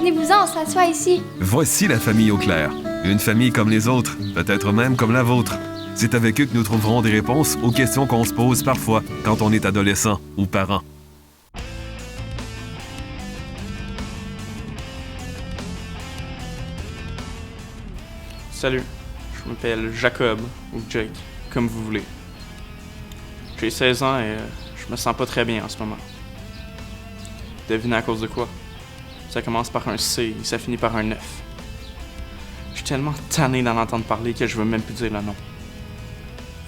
Venez-vous-en, on s'assoit ici. Voici la famille Auclair. Une famille comme les autres, peut-être même comme la vôtre. C'est avec eux que nous trouverons des réponses aux questions qu'on se pose parfois quand on est adolescent ou parent. Salut, je m'appelle Jacob, ou Jake, comme vous voulez. J'ai 16 ans et je me sens pas très bien en ce moment. Devinez à cause de quoi? Ça commence par un C et ça finit par un 9. Je suis tellement tanné d'en entendre parler que je veux même plus dire le nom.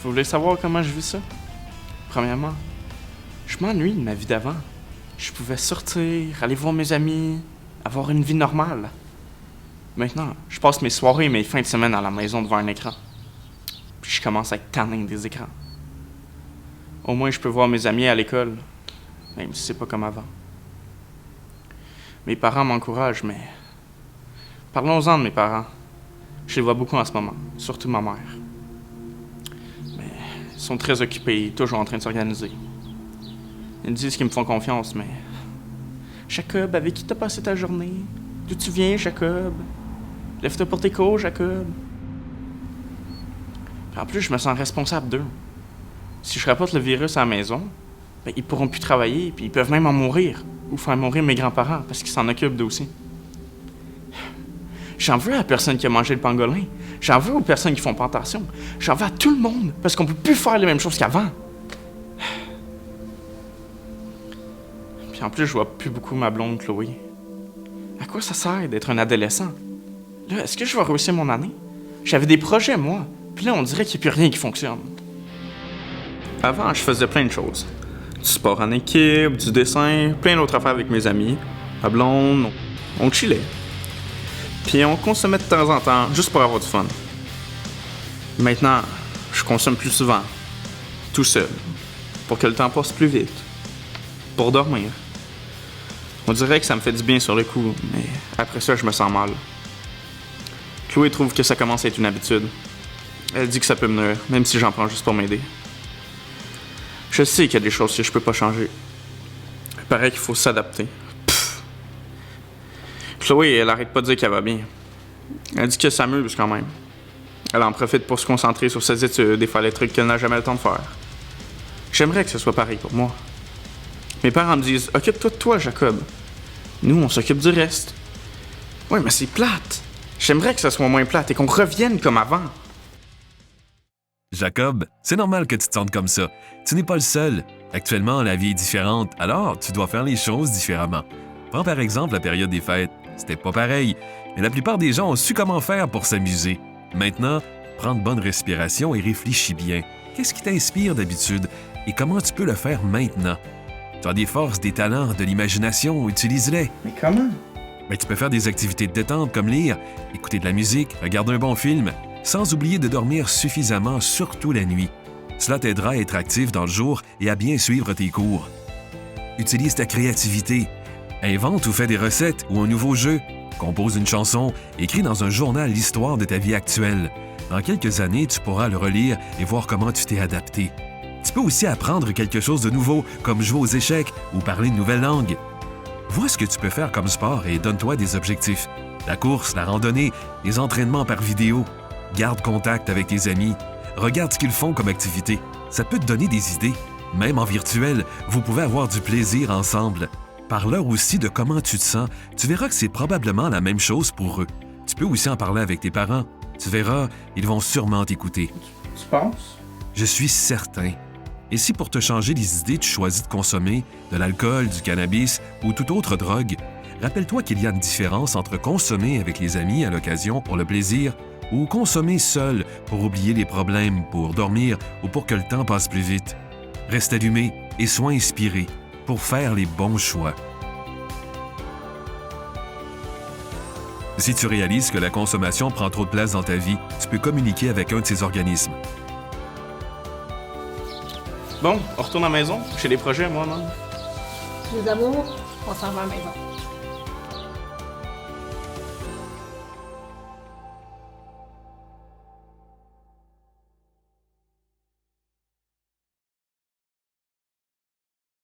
Vous voulez savoir comment je vis ça? Premièrement, je m'ennuie de ma vie d'avant. Je pouvais sortir, aller voir mes amis, avoir une vie normale. Maintenant, je passe mes soirées et mes fins de semaine à la maison devant un écran. Puis je commence à être tanné des écrans. Au moins, je peux voir mes amis à l'école, même si c'est pas comme avant. Mes parents m'encouragent, mais... Parlons-en de mes parents. Je les vois beaucoup en ce moment, surtout ma mère. Mais ils sont très occupés, toujours en train de s'organiser. Ils me disent qu'ils me font confiance, mais... Jacob, avec qui t'as passé ta journée? D'où tu viens, Jacob? Lève-toi pour tes cours, Jacob. Puis en plus, je me sens responsable d'eux. Si je rapporte le virus à la maison, ben, ils pourront plus travailler, puis ils peuvent même en mourir. Ou faire mourir mes grands-parents, parce qu'ils s'en occupent d'eux aussi. J'en veux à la personne qui a mangé le pangolin. J'en veux aux personnes qui font pas attention. J'en veux à tout le monde, parce qu'on peut plus faire les mêmes choses qu'avant. Puis en plus, je vois plus beaucoup ma blonde Chloé. À quoi ça sert d'être un adolescent? Là, est-ce que je vais réussir mon année? J'avais des projets, moi. Puis là, on dirait qu'il n'y a plus rien qui fonctionne. Avant, je faisais plein de choses. Du sport en équipe, du dessin, plein d'autres affaires avec mes amis. Ma blonde, on chillait. Puis on consommait de temps en temps, juste pour avoir du fun. Maintenant, je consomme plus souvent. Tout seul. Pour que le temps passe plus vite. Pour dormir. On dirait que ça me fait du bien sur le coup, mais après ça, je me sens mal. Chloé trouve que ça commence à être une habitude. Elle dit que ça peut me nuire, même si j'en prends juste pour m'aider. Je sais qu'il y a des choses que je peux pas changer. Il paraît qu'il faut s'adapter. Pfff. Chloé, elle arrête pas de dire qu'elle va bien. Elle dit que ça m'amuse quand même. Elle en profite pour se concentrer sur ses études et faire les trucs qu'elle n'a jamais le temps de faire. J'aimerais que ce soit pareil pour moi. Mes parents me disent « Occupe-toi de toi, Jacob. Nous, on s'occupe du reste. » Ouais, mais c'est plate. J'aimerais que ça soit moins plate et qu'on revienne comme avant. Jacob, c'est normal que tu te sentes comme ça. Tu n'es pas le seul. Actuellement, la vie est différente, alors tu dois faire les choses différemment. Prends par exemple la période des fêtes. C'était pas pareil, mais la plupart des gens ont su comment faire pour s'amuser. Maintenant, prends de bonnes respirations et réfléchis bien. Qu'est-ce qui t'inspire d'habitude et comment tu peux le faire maintenant? Tu as des forces, des talents, de l'imagination, utilise-les. Mais comment? Mais tu peux faire des activités de détente comme lire, écouter de la musique, regarder un bon film, sans oublier de dormir suffisamment, surtout la nuit. Cela t'aidera à être actif dans le jour et à bien suivre tes cours. Utilise ta créativité. Invente ou fais des recettes ou un nouveau jeu. Compose une chanson, écris dans un journal l'histoire de ta vie actuelle. Dans quelques années, tu pourras le relire et voir comment tu t'es adapté. Tu peux aussi apprendre quelque chose de nouveau, comme jouer aux échecs ou parler une nouvelle langue. Vois ce que tu peux faire comme sport et donne-toi des objectifs. La course, la randonnée, les entraînements par vidéo. Garde contact avec tes amis. Regarde ce qu'ils font comme activité. Ça peut te donner des idées. Même en virtuel, vous pouvez avoir du plaisir ensemble. Parle-leur aussi de comment tu te sens. Tu verras que c'est probablement la même chose pour eux. Tu peux aussi en parler avec tes parents. Tu verras, ils vont sûrement t'écouter. Tu penses? Je suis certain. Et si pour te changer les idées, tu choisis de consommer de l'alcool, du cannabis ou toute autre drogue, rappelle-toi qu'il y a une différence entre consommer avec les amis à l'occasion pour le plaisir ou consommer seul pour oublier les problèmes, pour dormir ou pour que le temps passe plus vite. Reste allumé et sois inspiré pour faire les bons choix. Si tu réalises que la consommation prend trop de place dans ta vie, tu peux communiquer avec un de ces organismes. Bon, on retourne à la maison. J'ai des projets, moi, non? Les amours, on s'en va à la maison.